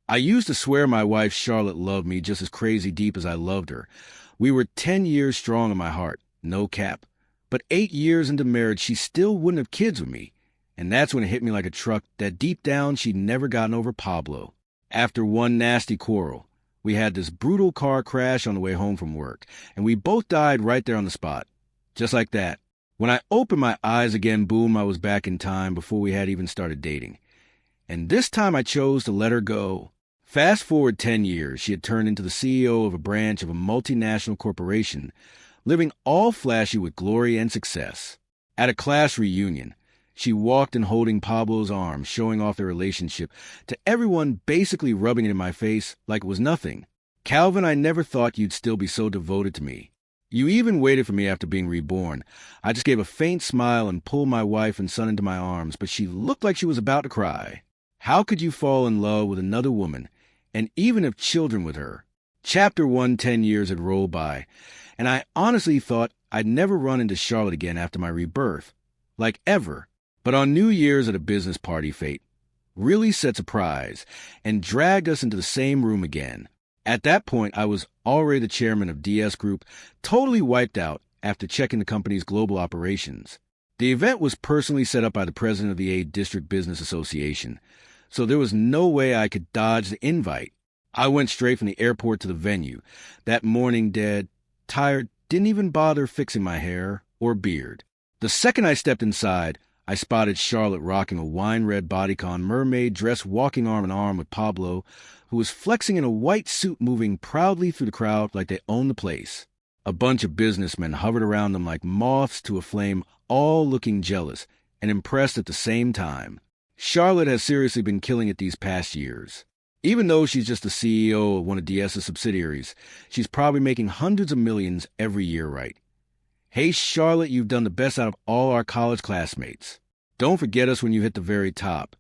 I used to swear my wife Charlotte loved me just as crazy deep as I loved her. We were 10 years strong in my heart, no cap. But 8 years into marriage, she still wouldn't have kids with me. And that's when it hit me like a truck that deep down she'd never gotten over Pablo. After one nasty quarrel, we had this brutal car crash on the way home from work, and we both died right there on the spot. Just like that. When I opened my eyes again, boom, I was back in time before we had even started dating. And this time I chose to let her go. Fast forward 10 years, she had turned into the CEO of a branch of a multinational corporation, living all flashy with glory and success. At a class reunion, she walked in holding Pablo's arm, showing off their relationship to everyone, basically rubbing it in my face like it was nothing. Calvin, I never thought you'd still be so devoted to me. You even waited for me after being reborn. I just gave a faint smile and pulled my wife and son into my arms, but she looked like she was about to cry. How could you fall in love with another woman, and even have children with her? Chapter 1, 10 years had rolled by, and I honestly thought I'd never run into Charlotte again after my rebirth. Like ever. But on New Year's at a business party, fate really set surprise and dragged us into the same room again. At that point, I was already the chairman of DS Group, totally wiped out after checking the company's global operations. The event was personally set up by the president of the A District Business Association, so there was no way I could dodge the invite. I went straight from the airport to the venue. That morning, dead, tired, didn't even bother fixing my hair or beard. The second I stepped inside, I spotted Charlotte rocking a wine-red bodycon mermaid dress, walking arm in arm with Pablo, who was flexing in a white suit, moving proudly through the crowd like they owned the place. A bunch of businessmen hovered around them like moths to a flame, all looking jealous and impressed at the same time. Charlotte has seriously been killing it these past years. Even though she's just the CEO of one of DS's subsidiaries, she's probably making hundreds of millions every year, right? Hey, Charlotte, you've done the best out of all our college classmates. Don't forget us when you hit the very top.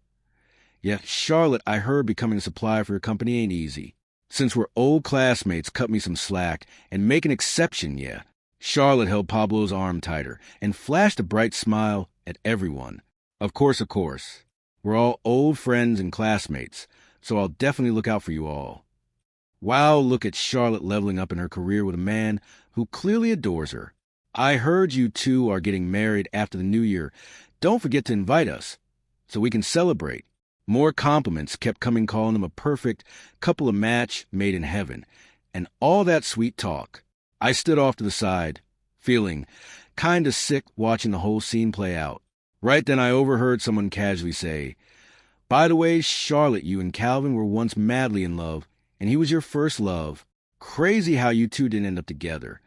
Yeah, Charlotte, I heard becoming a supplier for your company ain't easy. Since we're old classmates, cut me some slack and make an exception, yeah. Charlotte held Pablo's arm tighter and flashed a bright smile at everyone. Of course. We're all old friends and classmates, so I'll definitely look out for you all. Wow, look at Charlotte leveling up in her career with a man who clearly adores her. I heard you two are getting married after the new year. Don't forget to invite us so we can celebrate. More compliments kept coming, calling them a perfect couple of match made in heaven, and all that sweet talk. I stood off to the side, feeling kinda sick watching the whole scene play out. Right then I overheard someone casually say, "By the way, Charlotte, you and Calvin were once madly in love, and he was your first love. Crazy how you two didn't end up together."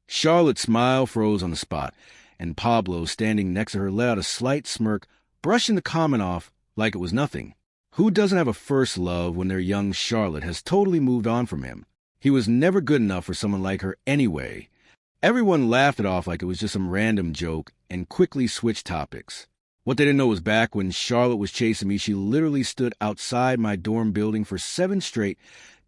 Charlotte's smile froze on the spot, and Pablo, standing next to her, let out a slight smirk, brushing the comment off like it was nothing. Who doesn't have a first love when their young Charlotte has totally moved on from him? He was never good enough for someone like her anyway. Everyone laughed it off like it was just some random joke and quickly switched topics. What they didn't know was back when Charlotte was chasing me, she literally stood outside my dorm building for 7 straight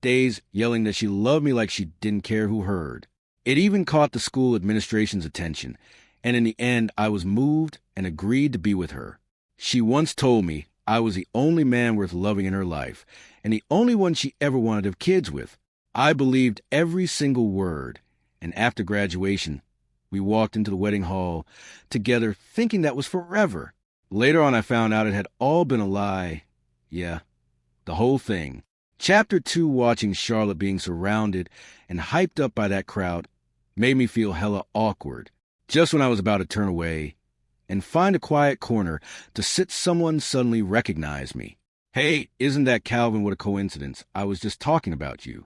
days yelling that she loved me like she didn't care who heard. It even caught the school administration's attention, and in the end, I was moved and agreed to be with her. She once told me I was the only man worth loving in her life, and the only one she ever wanted to have kids with. I believed every single word, and after graduation, we walked into the wedding hall together, thinking that was forever. Later on, I found out it had all been a lie. Yeah, the whole thing. Chapter 2, watching Charlotte being surrounded and hyped up by that crowd, made me feel hella awkward. Just when I was about to turn away and find a quiet corner to sit, someone suddenly recognized me. "Hey, isn't that Calvin? What a coincidence. I was just talking about you.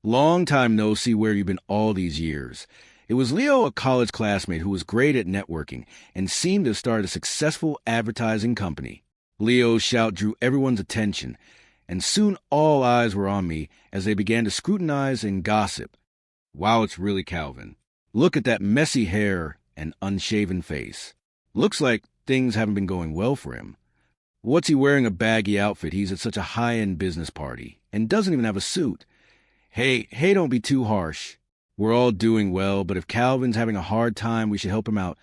Long time no see, where you've been all these years." It was Leo, a college classmate who was great at networking and seemed to have started a successful advertising company. Leo's shout drew everyone's attention, and soon all eyes were on me as they began to scrutinize and gossip. Wow, it's really Calvin. Look at that messy hair and unshaven face. Looks like things haven't been going well for him. What's he wearing a baggy outfit? He's at such a high-end business party and doesn't even have a suit. Hey, don't be too harsh. We're all doing well, but if Calvin's having a hard time, we should help him out.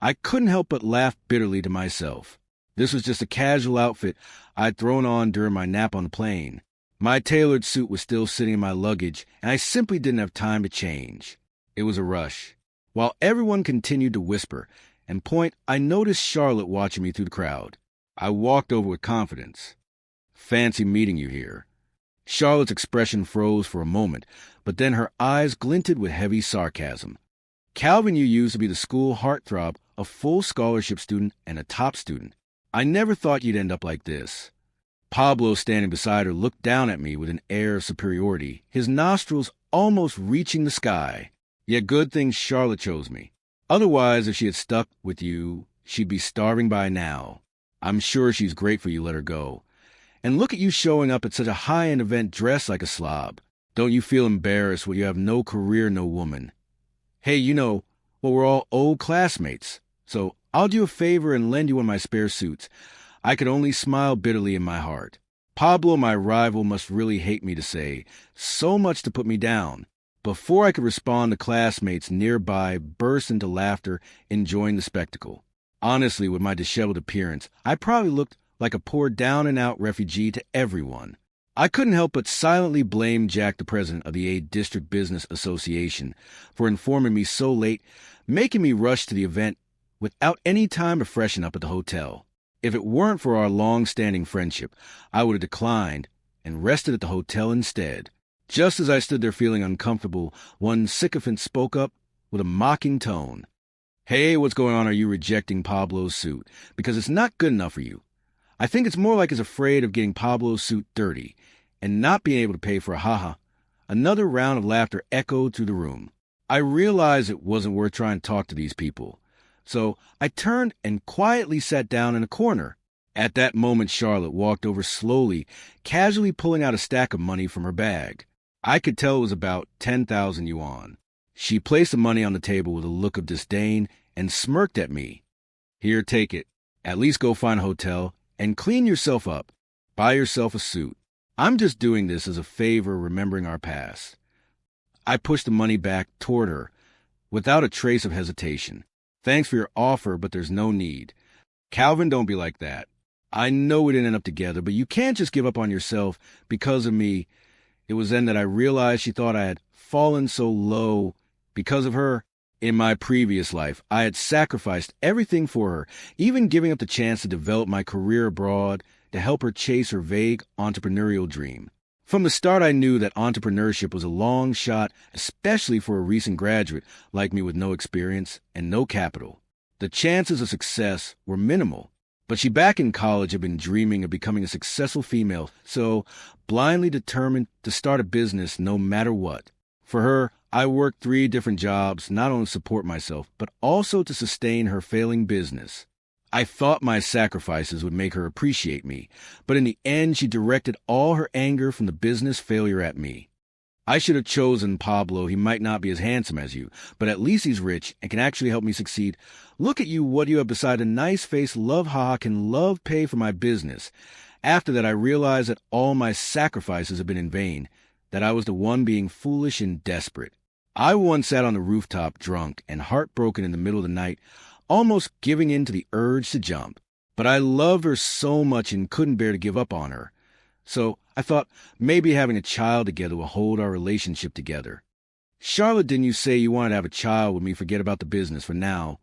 I couldn't help but laugh bitterly to myself. This was just a casual outfit I'd thrown on during my nap on the plane. My tailored suit was still sitting in my luggage, and I simply didn't have time to change. It was a rush. While everyone continued to whisper and point, I noticed Charlotte watching me through the crowd. I walked over with confidence. "Fancy meeting you here." Charlotte's expression froze for a moment, but then her eyes glinted with heavy sarcasm. "Calvin, you used to be the school heartthrob, a full scholarship student, and a top student. I never thought you'd end up like this." Pablo, standing beside her, looked down at me with an air of superiority, his nostrils almost reaching the sky. Yet good thing Charlotte chose me. Otherwise, if she had stuck with you, she'd be starving by now. I'm sure she's grateful you let her go. And look at you showing up at such a high-end event dressed like a slob. Don't you feel embarrassed when you have no career, no woman? Hey, well, we're all old classmates, so I'll do a favor and lend you one of my spare suits. I could only smile bitterly in my heart. Pablo, my rival, must really hate me to say so much to put me down. Before I could respond, the classmates nearby burst into laughter, enjoying the spectacle. Honestly, with my disheveled appearance, I probably looked like a poor down-and-out refugee to everyone. I couldn't help but silently blame Jack, the president of the A District Business Association, for informing me so late, making me rush to the event without any time to freshen up at the hotel. If it weren't for our long-standing friendship, I would have declined and rested at the hotel instead. Just as I stood there feeling uncomfortable, one sycophant spoke up with a mocking tone. "Hey, what's going on? Are you rejecting Pablo's suit? Because it's not good enough for you." I think it's more like he's afraid of getting Pablo's suit dirty and not being able to pay for a haha. Another round of laughter echoed through the room. I realized it wasn't worth trying to talk to these people, so I turned and quietly sat down in a corner. At that moment, Charlotte walked over slowly, casually pulling out a stack of money from her bag. I could tell it was about 10,000 yuan. She placed the money on the table with a look of disdain and smirked at me. "Here, take it. At least go find a hotel and clean yourself up. Buy yourself a suit. I'm just doing this as a favor, remembering our past." I pushed the money back toward her without a trace of hesitation. "Thanks for your offer, but there's no need. Calvin, don't be like that. I know we didn't end up together, but you can't just give up on yourself because of me." It was then that I realized she thought I had fallen so low because of her. In my previous life, I had sacrificed everything for her, even giving up the chance to develop my career abroad to help her chase her vague entrepreneurial dream. From the start, I knew that entrepreneurship was a long shot, especially for a recent graduate like me with no experience and no capital. The chances of success were minimal. But she, back in college, had been dreaming of becoming a successful female, so blindly determined to start a business no matter what. For her, I worked 3 different jobs, not only to support myself, but also to sustain her failing business. I thought my sacrifices would make her appreciate me, but in the end, she directed all her anger from the business failure at me. "I should have chosen Pablo. He might not be as handsome as you, but at least he's rich and can actually help me succeed. Look at you, what you have beside a nice-faced love ha can love pay for my business." After that, I realized that all my sacrifices had been in vain, that I was the one being foolish and desperate. I once sat on the rooftop drunk and heartbroken in the middle of the night, almost giving in to the urge to jump. But I loved her so much and couldn't bear to give up on her. So I thought maybe having a child together will hold our relationship together. "Charlotte, didn't you say you wanted to have a child with me? Forget about the business for now.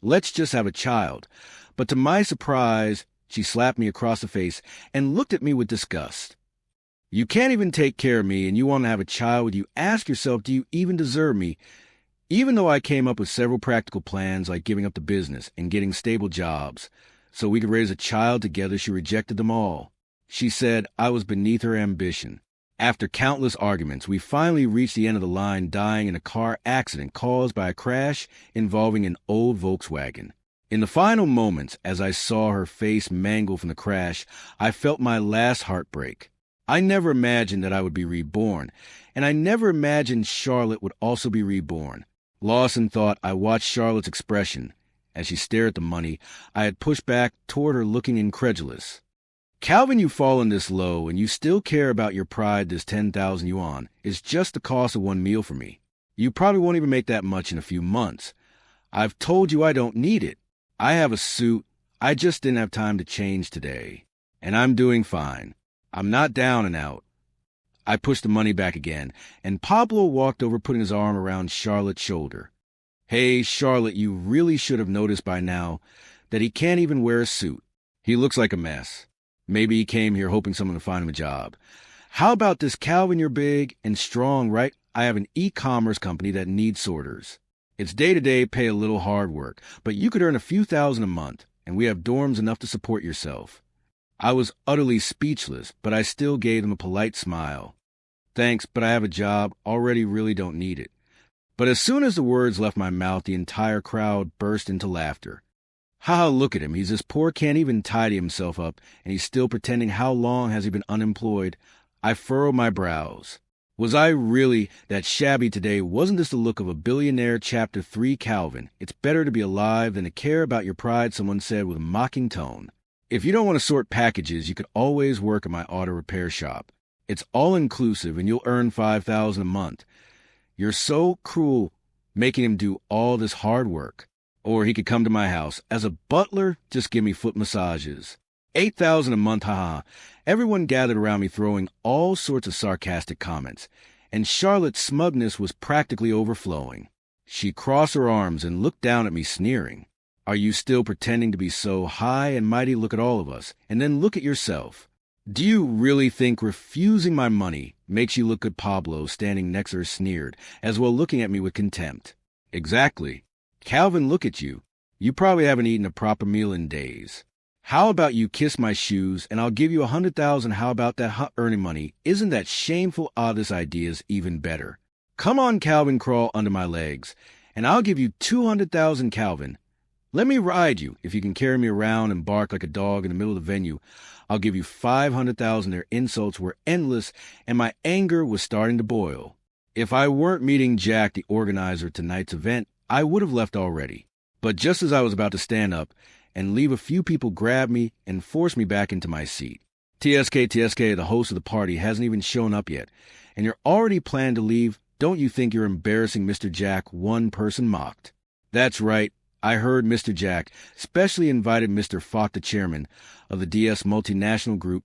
Let's just have a child." But to my surprise, she slapped me across the face and looked at me with disgust. "You can't even take care of me, and you want to have a child with you? Ask yourself, do you even deserve me?" Even though I came up with several practical plans like giving up the business and getting stable jobs so we could raise a child together, she rejected them all. She said I was beneath her ambition. After countless arguments, we finally reached the end of the line, dying in a car accident caused by a crash involving an old Volkswagen. In the final moments, as I saw her face mangled from the crash, I felt my last heartbreak. I never imagined that I would be reborn, and I never imagined Charlotte would also be reborn. Lost in thought, I watched Charlotte's expression. As she stared at the money, I had pushed back toward her, looking incredulous. "Calvin, you've fallen this low, and you still care about your pride. This 10,000 yuan is just the cost of one meal for me. You probably won't even make that much in a few months. I've told you I don't need it. I have a suit. I just didn't have time to change today. And I'm doing fine. I'm not down and out. I pushed the money back again, and Pablo walked over, putting his arm around Charlotte's shoulder. Hey, Charlotte, you really should have noticed by now that he can't even wear a suit. He looks like a mess. Maybe he came here hoping someone would find him a job. How about this, Calvin? You're big and strong, right? I have an e-commerce company that needs sorters. It's day-to-day, pay a little hard work, but you could earn a few thousand a month, and we have dorms enough to support yourself. I was utterly speechless, but I still gave him a polite smile. Thanks, but I have a job, already really don't need it. But as soon as the words left my mouth, the entire crowd burst into laughter. Haha, look at him. He's this poor, can't even tidy himself up, and he's still pretending. How long has he been unemployed? I furrowed my brows. Was I really that shabby today? Wasn't this the look of a billionaire? Chapter 3, Calvin. It's better to be alive than to care about your pride, someone said with a mocking tone. If you don't want to sort packages, you could always work at my auto repair shop. It's all-inclusive, and you'll earn $5,000 a month. You're so cruel, making him do all this hard work. Or he could come to my house. As a butler, just give me foot massages. $8,000 a month, haha. Everyone gathered around me throwing all sorts of sarcastic comments, and Charlotte's smugness was practically overflowing. She crossed her arms and looked down at me, sneering. Are you still pretending to be so high and mighty? Look at all of us, and then look at yourself. Do you really think refusing my money makes you look good? Pablo, standing next to her, sneered, as well looking at me with contempt. Exactly. Calvin, look at you. You probably haven't eaten a proper meal in days. How about you kiss my shoes, and I'll give you $100,000. How about that earning money? Isn't that shameful? This idea's even better. Come on, Calvin, crawl under my legs, and I'll give you $200,000, Calvin. Let me ride you. If you can carry me around and bark like a dog in the middle of the venue, I'll give you $500,000. Their insults were endless, and my anger was starting to boil. If I weren't meeting Jack, the organizer of tonight's event, I would have left already. But just as I was about to stand up and leave, a few people grabbed me and forced me back into my seat. TSK, the host of the party hasn't even shown up yet, and you're already planning to leave? Don't you think you're embarrassing, Mr. Jack? One person mocked. That's right. I heard Mr. Jack specially invited Mr. Falk, the chairman of the DS multinational group,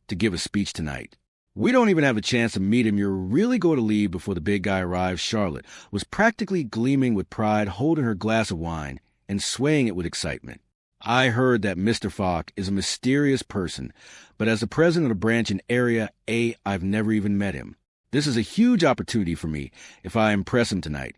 to give a speech tonight. We don't even have a chance to meet him. You're really going to leave before the big guy arrives? Charlotte was practically gleaming with pride, holding her glass of wine and swaying it with excitement. I heard that Mr. Falk is a mysterious person, but as the president of the branch in Area A, I've never even met him. This is a huge opportunity for me if I impress him tonight.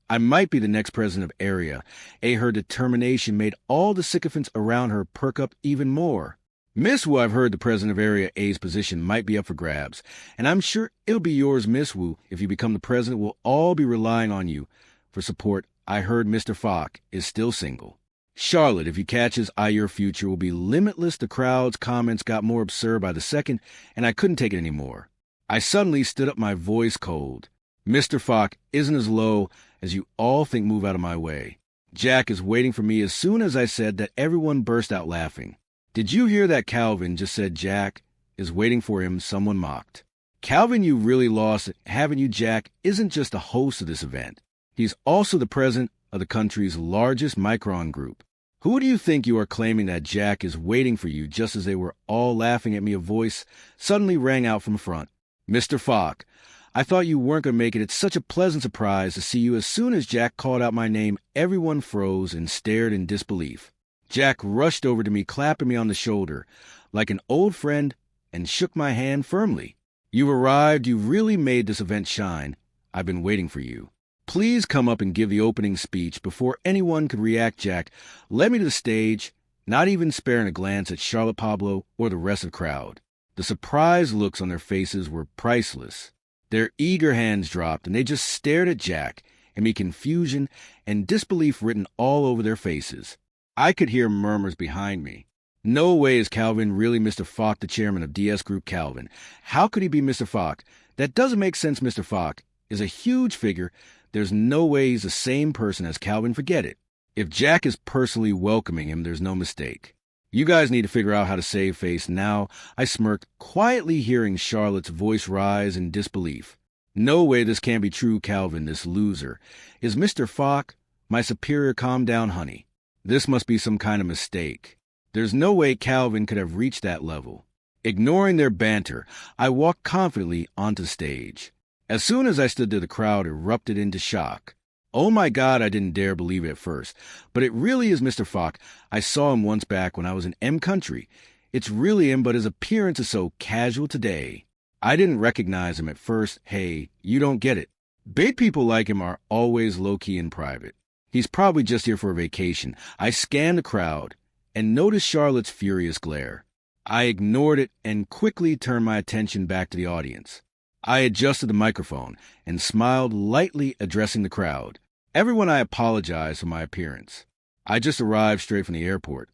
I might be the next president of Area A. Her determination made all the sycophants around her perk up even more. Miss Wu, I've heard the president of Area A's position might be up for grabs, and I'm sure it'll be yours, Miss Wu. If you become the president, we'll all be relying on you for support. I heard Mr. Falk is still single. Charlotte, if you catch his eye, your future will be limitless. The crowd's comments got more absurd by the second, and I couldn't take it anymore. I suddenly stood up, my voice cold. Mr. Falk isn't as low as you all think. Move out of my way. Jack is waiting for me. As soon as I said that, everyone burst out laughing. Did you hear that? Calvin just said Jack is waiting for him. Someone mocked. Calvin, you really lost it, haven't you? Jack isn't just the host of this event. He's also the president of the country's largest micron group. Who do you think you are claiming that Jack is waiting for you? Just as they were all laughing at me, a voice suddenly rang out from front. Mr. Falk, I thought you weren't going to make it. It's such a pleasant surprise to see you. As soon as Jack called out my name, everyone froze and stared in disbelief. Jack rushed over to me, clapping me on the shoulder like an old friend, and shook my hand firmly. You've arrived. You really made this event shine. I've been waiting for you. Please come up and give the opening speech. Before anyone could react, Jack led me to the stage, not even sparing a glance at Charlotte, Pablo, or the rest of the crowd. The surprised looks on their faces were priceless. Their eager hands dropped, and they just stared at Jack, and me, confusion and disbelief written all over their faces. I could hear murmurs behind me. No way is Calvin really Mr. Falk, the chairman of DS Group. Calvin, how could he be Mr. Falk? That doesn't make sense. Mr. Falk is a huge figure. There's no way he's the same person as Calvin. Forget it. If Jack is personally welcoming him, there's no mistake. You guys need to figure out how to save face now. I smirked, quietly hearing Charlotte's voice rise in disbelief. No way, this can't be true. Calvin, this loser, is Mr. Falk, my superior. Calm down, honey. This must be some kind of mistake. There's no way Calvin could have reached that level. Ignoring their banter, I walked confidently onto the stage. As soon as I stood there, the crowd erupted into shock. Oh my God, I didn't dare believe it at first. But it really is Mr. Fogg. I saw him once back when I was in M Country. It's really him, but his appearance is so casual today. I didn't recognize him at first. Hey, you don't get it. Big people like him are always low-key and private. He's probably just here for a vacation. I scanned the crowd and noticed Charlotte's furious glare. I ignored it and quickly turned my attention back to the audience. I adjusted the microphone and smiled lightly, addressing the crowd. Everyone, I apologized for my appearance. I just arrived straight from the airport,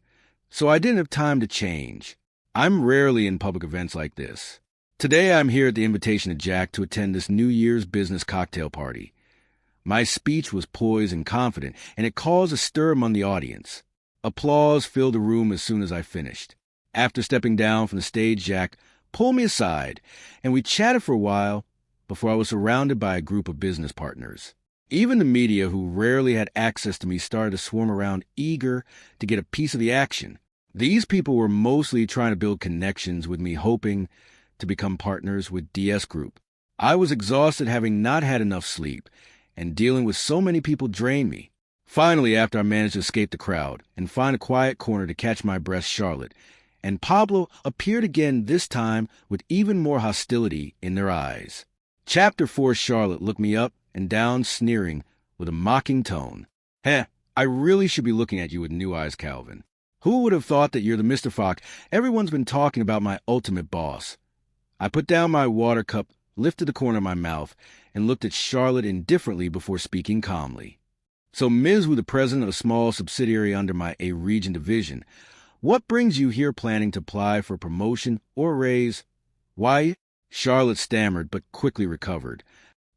so I didn't have time to change. I'm rarely in public events like this. Today I'm here at the invitation of Jack to attend this New Year's business cocktail party. My speech was poised and confident, and it caused a stir among the audience. Applause filled the room as soon as I finished. After stepping down from the stage, Jack pulled me aside, and we chatted for a while before I was surrounded by a group of business partners. Even the media, who rarely had access to me, started to swarm around, eager to get a piece of the action. These people were mostly trying to build connections with me, hoping to become partners with DS Group. I was exhausted, having not had enough sleep, and dealing with so many people drained me. Finally, after I managed to escape the crowd and find a quiet corner to catch my breath, Charlotte and Pablo appeared again, this time with even more hostility in their eyes. Chapter 4. Charlotte looked me up and down, sneering with a mocking tone. Heh, I really should be looking at you with new eyes, Calvin. Who would have thought that you're the Mr. Fogg everyone's been talking about, my ultimate boss? I put down my water cup, lifted the corner of my mouth, and looked at Charlotte indifferently before speaking calmly. So, Ms. Wu, the president of a small subsidiary under my A Region division, what brings you here planning to apply for a promotion or raise? Why? Charlotte stammered, but quickly recovered.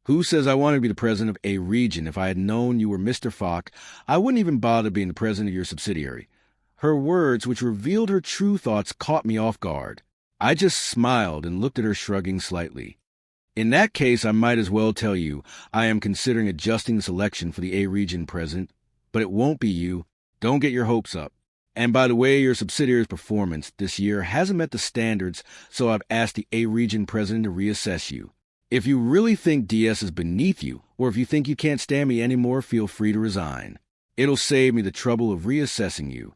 Who says I want to be the president of A Region? If I had known you were Mr. Fogg, I wouldn't even bother being the president of your subsidiary. Her words, which revealed her true thoughts, caught me off guard. I just smiled and looked at her, shrugging slightly. In that case, I might as well tell you I am considering adjusting the selection for the A Region president, but it won't be you. Don't get your hopes up. And by the way, your subsidiary's performance this year hasn't met the standards, so I've asked the A Region president to reassess you. If you really think DS is beneath you, or if you think you can't stand me anymore, feel free to resign. It'll save me the trouble of reassessing you.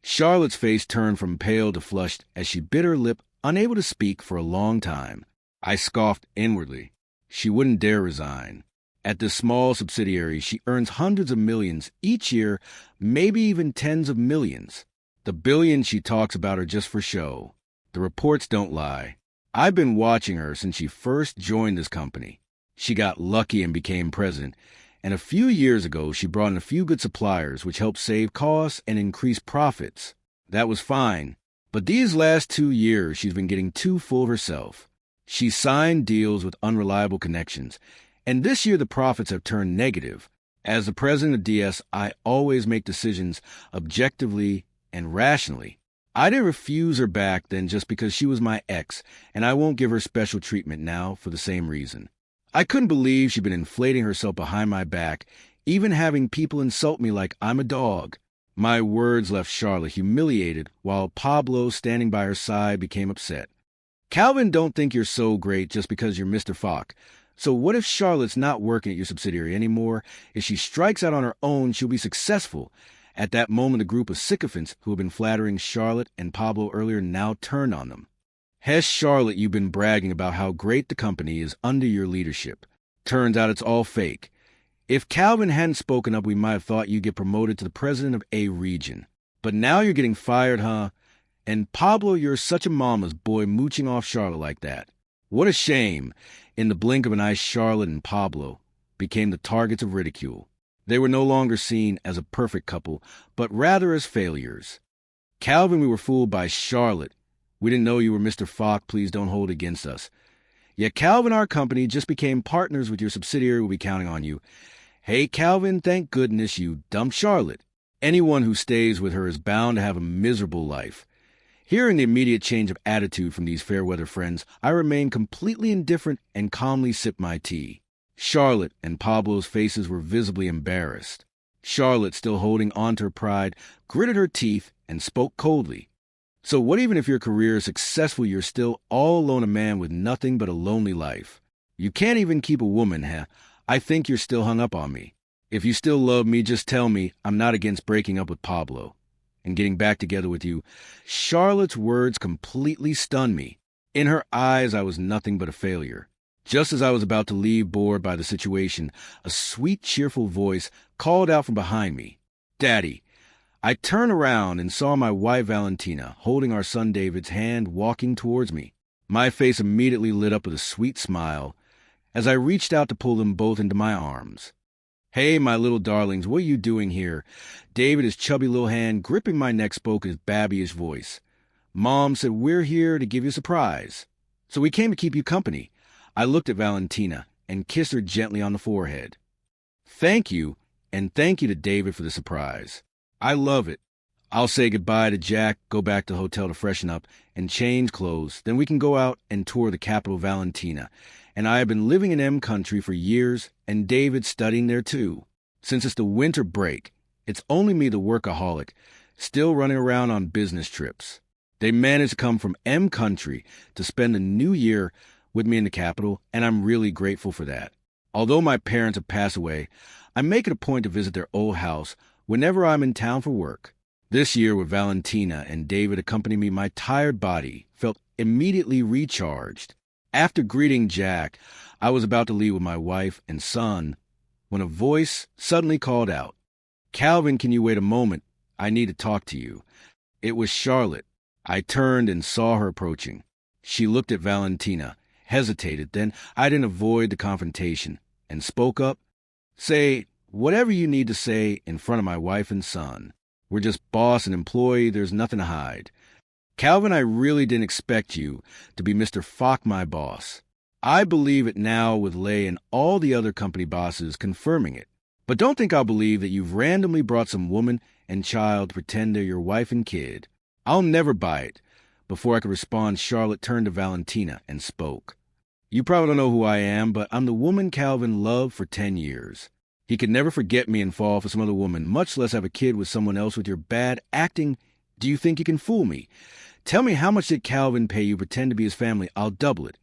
Charlotte's face turned from pale to flushed as she bit her lip, unable to speak for a long time. I scoffed inwardly. She wouldn't dare resign. At this small subsidiary, she earns hundreds of millions each year, maybe even tens of millions. The billions she talks about are just for show. The reports don't lie. I've been watching her since she first joined this company. She got lucky and became president, and a few years ago she brought in a few good suppliers, which helped save costs and increase profits. That was fine. But these last 2 years, she's been getting too full of herself. She signed deals with unreliable connections, and this year the profits have turned negative. As the president of DS, I always make decisions objectively and rationally. I didn't refuse her back then just because she was my ex, and I won't give her special treatment now for the same reason. I couldn't believe she'd been inflating herself behind my back, even having people insult me like I'm a dog. My words left Charlotte humiliated, while Pablo, standing by her side, became upset. Calvin, don't think you're so great just because you're Mr. Fogg. So what if Charlotte's not working at your subsidiary anymore? If she strikes out on her own, she'll be successful. At that moment, a group of sycophants who had been flattering Charlotte and Pablo earlier now turned on them. Hess, Charlotte, you've been bragging about how great the company is under your leadership. Turns out it's all fake. If Calvin hadn't spoken up, we might have thought you'd get promoted to the president of A Region. But now you're getting fired, huh? And Pablo, you're such a mama's boy mooching off Charlotte like that. What a shame. In the blink of an eye, Charlotte and Pablo became the targets of ridicule. They were no longer seen as a perfect couple, but rather as failures. Calvin, we were fooled by Charlotte. We didn't know you were Mr. Fogg. Please don't hold it against us. Yet Calvin, our company, just became partners with your subsidiary. We'll be counting on you. Hey, Calvin, thank goodness you dumped Charlotte. Anyone who stays with her is bound to have a miserable life. Hearing the immediate change of attitude from these fair-weather friends, I remained completely indifferent and calmly sipped my tea. Charlotte and Pablo's faces were visibly embarrassed. Charlotte, still holding on to her pride, gritted her teeth and spoke coldly. So what even if your career is successful, you're still all alone, a man with nothing but a lonely life? You can't even keep a woman, huh? I think you're still hung up on me. If you still love me, just tell me. I'm not against breaking up with Pablo and getting back together with you. Charlotte's words completely stunned me. In her eyes, I was nothing but a failure. Just as I was about to leave, bored by the situation, a sweet, cheerful voice called out from behind me, "Daddy." I turned around and saw my wife Valentina holding our son David's hand, walking towards me. My face immediately lit up with a sweet smile as I reached out to pull them both into my arms. "Hey, my little darlings, what are you doing here?" David, his chubby little hand gripping my neck, spoke in his babyish voice. "Mom said we're here to give you a surprise. So we came to keep you company." I looked at Valentina and kissed her gently on the forehead. "Thank you, and thank you to David for the surprise. I love it. I'll say goodbye to Jack, go back to the hotel to freshen up and change clothes. Then we can go out and tour the capital, Valentina. And I have been living in M Country for years, and David's studying there too. Since it's the winter break, it's only me, the workaholic, still running around on business trips. They managed to come from M Country to spend the new year with me in the capital, and I'm really grateful for that. Although my parents have passed away, I make it a point to visit their old house whenever I'm in town for work. This year, with Valentina and David accompanying me, my tired body felt immediately recharged. After greeting Jack, I was about to leave with my wife and son when a voice suddenly called out, "Calvin, can you wait a moment? I need to talk to you." It was Charlotte. I turned and saw her approaching. She looked at Valentina, hesitated, then I didn't avoid the confrontation, and spoke up. "Say whatever you need to say in front of my wife and son. We're just boss and employee, there's nothing to hide. Calvin, I really didn't expect you to be Mr. Fock, my boss. I believe it now with Lay and all the other company bosses confirming it. But don't think I'll believe that you've randomly brought some woman and child to pretend they're your wife and kid. I'll never buy it." Before I could respond, Charlotte turned to Valentina and spoke. "You probably don't know who I am, but I'm the woman Calvin loved for 10 years. He could never forget me and fall for some other woman, much less have a kid with someone else. With your bad acting, do you think you can fool me? Tell me, how much did Calvin pay you to pretend to be his family? I'll double it."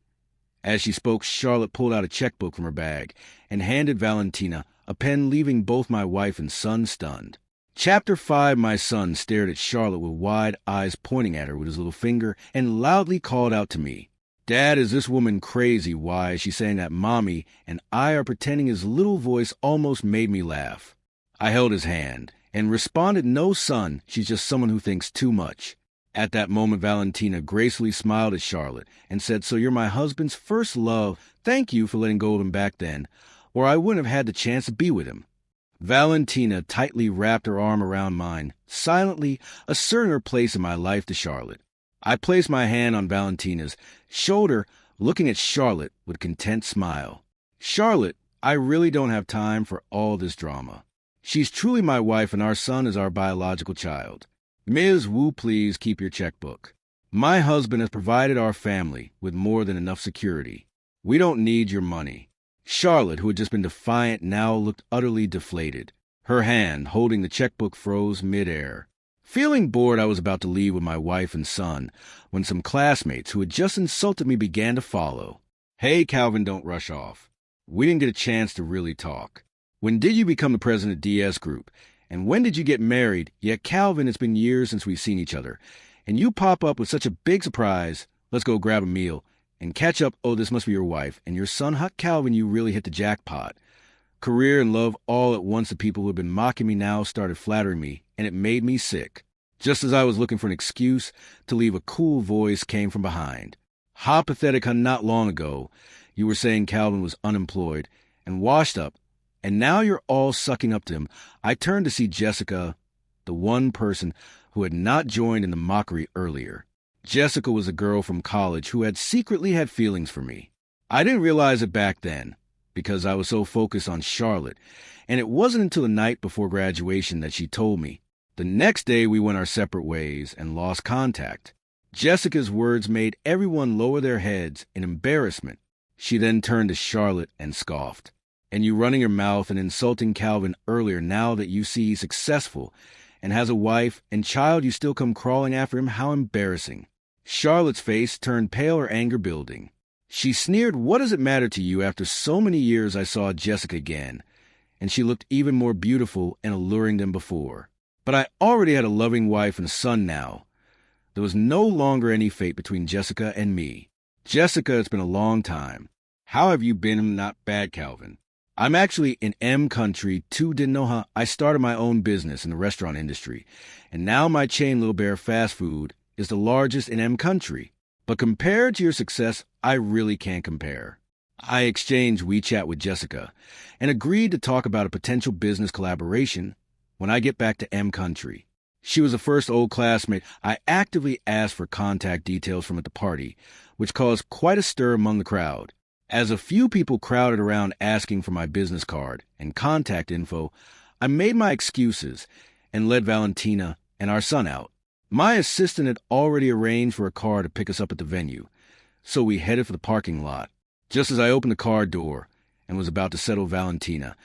As she spoke, Charlotte pulled out a checkbook from her bag and handed Valentina a pen, leaving both my wife and son stunned. Chapter 5. My son stared at Charlotte with wide eyes, pointing at her with his little finger, and loudly called out to me, "Dad, is this woman crazy? Why is she saying that Mommy and I are pretending?" His little voice almost made me laugh. I held his hand and responded, "No, son, she's just someone who thinks too much." At that moment, Valentina gracefully smiled at Charlotte and said, "So you're my husband's first love. Thank you for letting go of him back then, or I wouldn't have had the chance to be with him." Valentina tightly wrapped her arm around mine, silently asserting her place in my life to Charlotte. I placed my hand on Valentina's shoulder, looking at Charlotte with a content smile. "Charlotte, I really don't have time for all this drama. She's truly my wife, and our son is our biological child. Ms. Wu, please keep your checkbook. My husband has provided our family with more than enough security. We don't need your money." Charlotte, who had just been defiant, now looked utterly deflated. Her hand, holding the checkbook, froze midair. Feeling bored, I was about to leave with my wife and son when some classmates who had just insulted me began to follow. "Hey, Calvin, don't rush off. We didn't get a chance to really talk. When did you become the president of DS Group? And when did you get married? Yet, Calvin, it's been years since we've seen each other. And you pop up with such a big surprise. Let's go grab a meal and catch up. Oh, this must be your wife. And your son, Huck. Calvin, you really hit the jackpot." Career and love all at once. The people who had been mocking me now started flattering me, and it made me sick. Just as I was looking for an excuse to leave, a cool voice came from behind. "How pathetic, huh? Not long ago, you were saying Calvin was unemployed and washed up, and now you're all sucking up to him." I turned to see Jessica, the one person who had not joined in the mockery earlier. Jessica was a girl from college who had secretly had feelings for me. I didn't realize it back then because I was so focused on Charlotte, and it wasn't until the night before graduation that she told me. The next day, we went our separate ways and lost contact. Jessica's words made everyone lower their heads in embarrassment. She then turned to Charlotte and scoffed. "And you running your mouth and insulting Calvin earlier, now that you see he's successful and has a wife and child, you still come crawling after him? How embarrassing. Charlotte's face turned pale, her anger building. She sneered, "What does it matter to you? After so many years I saw Jessica again, and she looked even more beautiful and alluring than before. But I already had a loving wife and a son now. There was no longer any fate between Jessica and me. Jessica, it's been a long time. How have you been? Not bad, Calvin. I'm actually in M country, too. Didn't know how. I started my own business in the restaurant industry, and now my chain, Little Bear Fast Food, is the largest in M country. But compared to your success, I really can't compare." I exchanged WeChat with Jessica and agreed to talk about a potential business collaboration when I get back to M country. She was the first old classmate I actively asked for contact details from at the party, which caused quite a stir among the crowd. As a few people crowded around asking for my business card and contact info, I made my excuses and led Valentina and our son out. My assistant had already arranged for a car to pick us up at the venue, so we headed for the parking lot. Just as I opened the car door and was about to settle Valentina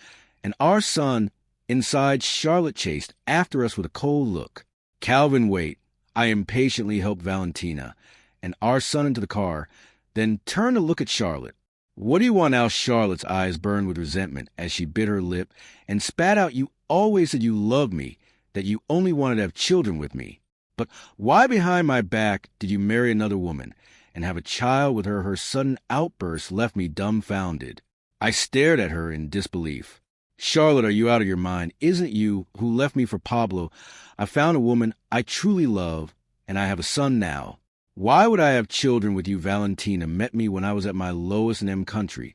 and our son inside, Charlotte chased after us with a cold look. "Calvin, wait." I impatiently helped Valentina and our son into the car, then turned to look at Charlotte. "What do you want now?" Charlotte's eyes burned with resentment as she bit her lip and spat out, "You always said you loved me, that you only wanted to have children with me. But why behind my back did you marry another woman and have a child with her?" Her sudden outburst left me dumbfounded. I stared at her in disbelief. "Charlotte, are you out of your mind? Isn't it you who left me for Pablo? I found a woman I truly love, and I have a son now. Why would I have children with you?" Valentina met me when I was at my lowest in M country,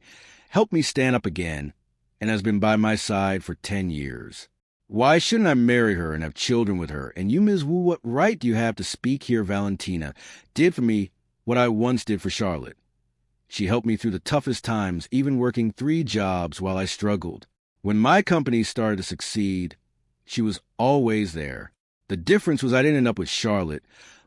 helped me stand up again, and has been by my side for 10 years. "Why shouldn't I marry her and have children with her? And you, Ms. Wu, what right do you have to speak here?" Valentina did for me what I once did for Charlotte. She helped me through the toughest times, even working 3 jobs while I struggled. When my company started to succeed, she was always there. The difference was I didn't end up with Charlotte,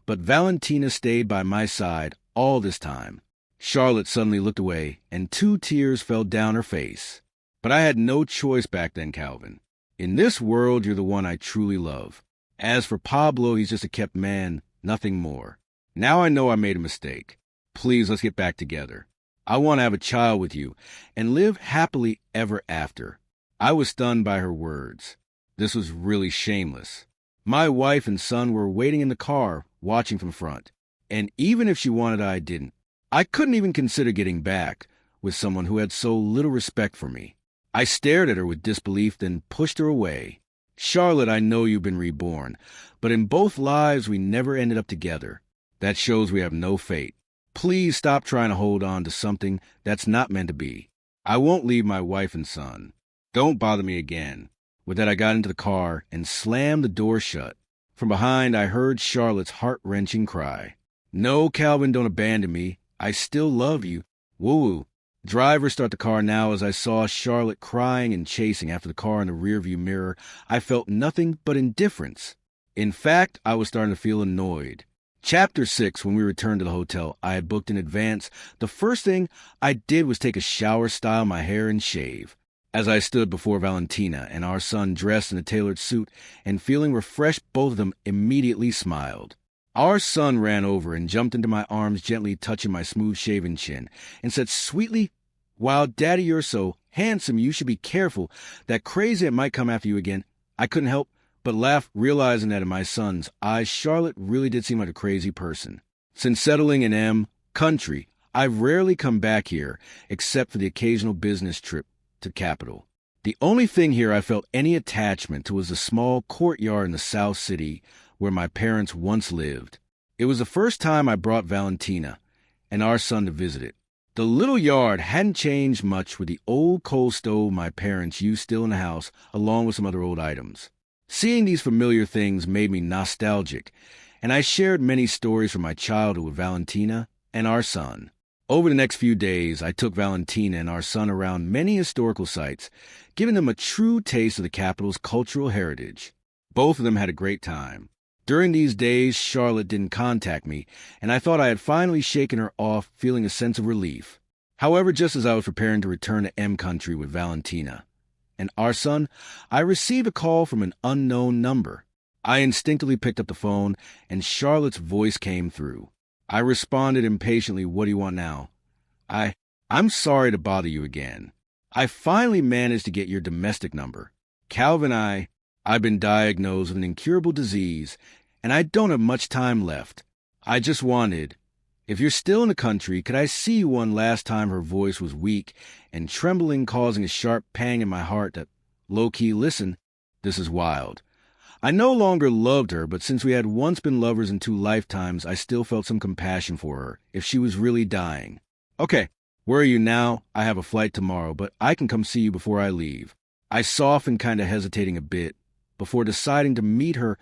but Valentina stayed by my side all this time. Charlotte suddenly looked away, and 2 tears fell down her face. "But I had no choice back then, Calvin. In this world, you're the one I truly love. As for Pablo, he's just a kept man, nothing more. Now I know I made a mistake. Please, let's get back together. I want to have a child with you and live happily ever after." I was stunned by her words. This was really shameless. My wife and son were waiting in the car, watching from front. And even if she wanted, I didn't. I couldn't even consider getting back with someone who had so little respect for me. I stared at her with disbelief, then pushed her away. "Charlotte, I know you've been reborn, but in both lives we never ended up together. That shows we have no fate. Please stop trying to hold on to something that's not meant to be. I won't leave my wife and son. Don't bother me again." With that, I got into the car and slammed the door shut. From behind, I heard Charlotte's heart-wrenching cry. "No, Calvin, don't abandon me. I still love you. Woo-woo." Driver, start the car now. As I saw Charlotte crying and chasing after the car in the rearview mirror, I felt nothing but indifference. In fact, I was starting to feel annoyed. Chapter 6, when we returned to the hotel I had booked in advance, the first thing I did was take a shower, style my hair, and shave. As I stood before Valentina and our son dressed in a tailored suit and feeling refreshed, both of them immediately smiled. Our son ran over and jumped into my arms, gently touching my smooth-shaven chin, and said sweetly, "While Daddy, you're so handsome, you should be careful. That crazy it might come after you again." I couldn't help but laugh, realizing that in my son's eyes, Charlotte really did seem like a crazy person. Since settling in M country, I've rarely come back here, except for the occasional business trip to Capital. The only thing here I felt any attachment to was the small courtyard in the South City where my parents once lived. It was the first time I brought Valentina and our son to visit it. The little yard hadn't changed much, with the old coal stove my parents used still in the house, along with some other old items. Seeing these familiar things made me nostalgic, and I shared many stories from my childhood with Valentina and our son. Over the next few days, I took Valentina and our son around many historical sites, giving them a true taste of the capital's cultural heritage. Both of them had a great time. During these days, Charlotte didn't contact me, and I thought I had finally shaken her off, feeling a sense of relief. However, just as I was preparing to return to M country with Valentina and our son, I received a call from an unknown number. I instinctively picked up the phone, and Charlotte's voice came through. I responded impatiently, "What do you want now?" I, I'm sorry to bother you again. I finally managed to get your domestic number. Calvin, I've been diagnosed with an incurable disease, and I don't have much time left. I just wanted, if you're still in the country, could I see you one last time?" Her voice was weak and trembling, causing a sharp pang in my heart that, low-key, listen, this is wild. I no longer loved her, but since we had once been lovers in 2 lifetimes, I still felt some compassion for her, if she was really dying. "Okay, where are you now? I have a flight tomorrow, but I can come see you before I leave." I softened, kind of hesitating a bit, before deciding to meet her.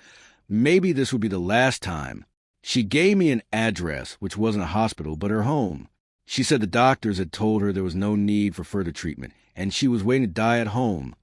Maybe this would be the last time. She gave me an address, which wasn't a hospital, but her home. She said the doctors had told her there was no need for further treatment, and she was waiting to die at home.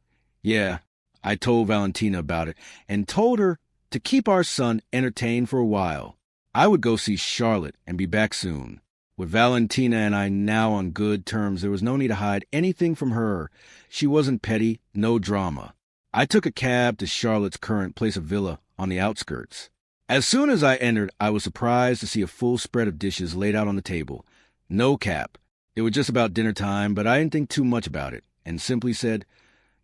Yeah, I told Valentina about it, and told her to keep our son entertained for a while. I would go see Charlotte and be back soon. With Valentina and I now on good terms, there was no need to hide anything from her. She wasn't petty, no drama. I took a cab to Charlotte's current place of villa on the outskirts. As soon as I entered, I was surprised to see a full spread of dishes laid out on the table. No cap. It was just about dinner time, but I didn't think too much about it, and simply said,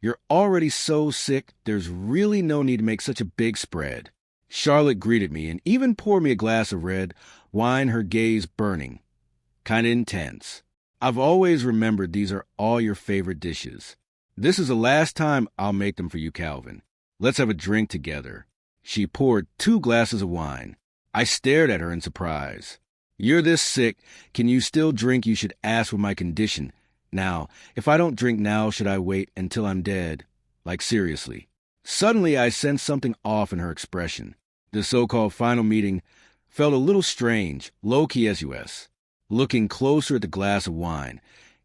"You're already so sick, there's really no need to make such a big spread." Charlotte greeted me and even poured me a glass of red wine, her gaze burning. Kinda intense. "I've always remembered these are all your favorite dishes. This is the last time I'll make them for you, Calvin. Let's have a drink together." She poured 2 glasses of wine. I stared at her in surprise. "You're this sick. Can you still drink? You should ask with my condition. Now, if I don't drink now, should I wait until I'm dead? Like, seriously." Suddenly, I sensed something off in her expression. The so-called final meeting felt a little strange, low-key SUS. Looking closer at the glass of wine,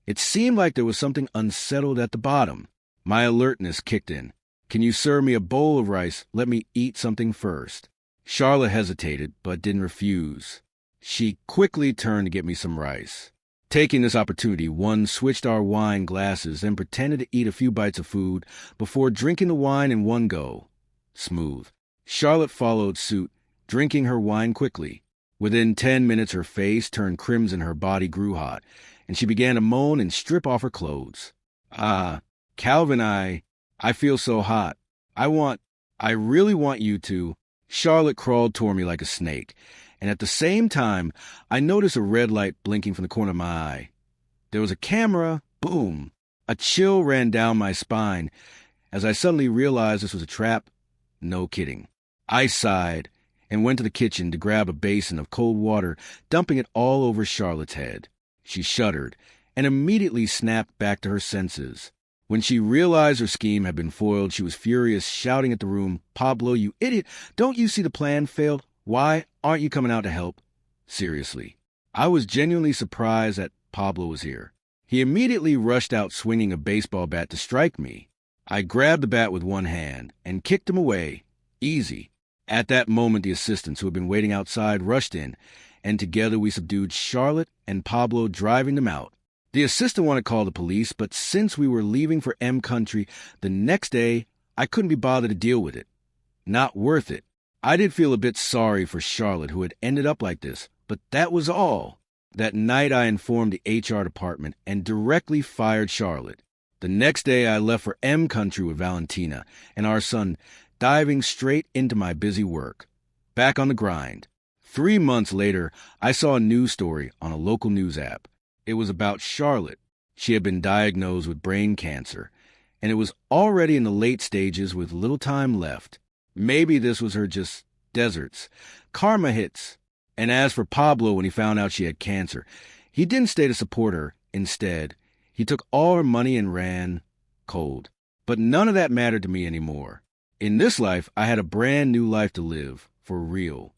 it seemed like there was something unsettled at the bottom. My alertness kicked in. "Can you serve me a bowl of rice? Let me eat something first." Charlotte hesitated, but didn't refuse. She quickly turned to get me some rice. Taking this opportunity, one switched our wine glasses and pretended to eat a few bites of food before drinking the wine in one go. Smooth. Charlotte followed suit, drinking her wine quickly. Within 10 minutes, her face turned crimson, her body grew hot, and she began to moan and strip off her clothes. Calvin, I feel so hot. I really want you to." Charlotte crawled toward me like a snake, and at the same time, I noticed a red light blinking from the corner of my eye. There was a camera. Boom. A chill ran down my spine as I suddenly realized this was a trap. No kidding. I sighed and went to the kitchen to grab a basin of cold water, dumping it all over Charlotte's head. She shuddered and immediately snapped back to her senses. When she realized her scheme had been foiled, she was furious, shouting at the room, "Pablo, you idiot! Don't you see the plan failed? Why aren't you coming out to help?" Seriously. I was genuinely surprised that Pablo was here. He immediately rushed out swinging a baseball bat to strike me. I grabbed the bat with one hand and kicked him away. Easy. At that moment, the assistants who had been waiting outside rushed in, and together we subdued Charlotte and Pablo, driving them out. The assistant wanted to call the police, but since we were leaving for M Country the next day, I couldn't be bothered to deal with it. Not worth it. I did feel a bit sorry for Charlotte, who had ended up like this, but that was all. That night, I informed the HR department and directly fired Charlotte. The next day, I left for M Country with Valentina and our son, diving straight into my busy work. Back on the grind. 3 months later, I saw a news story on a local news app. It was about Charlotte. She had been diagnosed with brain cancer, and it was already in the late stages with little time left. Maybe this was her just deserts. Karma hits. And as for Pablo, when he found out she had cancer, he didn't stay to support her. Instead, he took all her money and ran cold. But none of that mattered to me anymore. In this life, I had a brand new life to live, for real.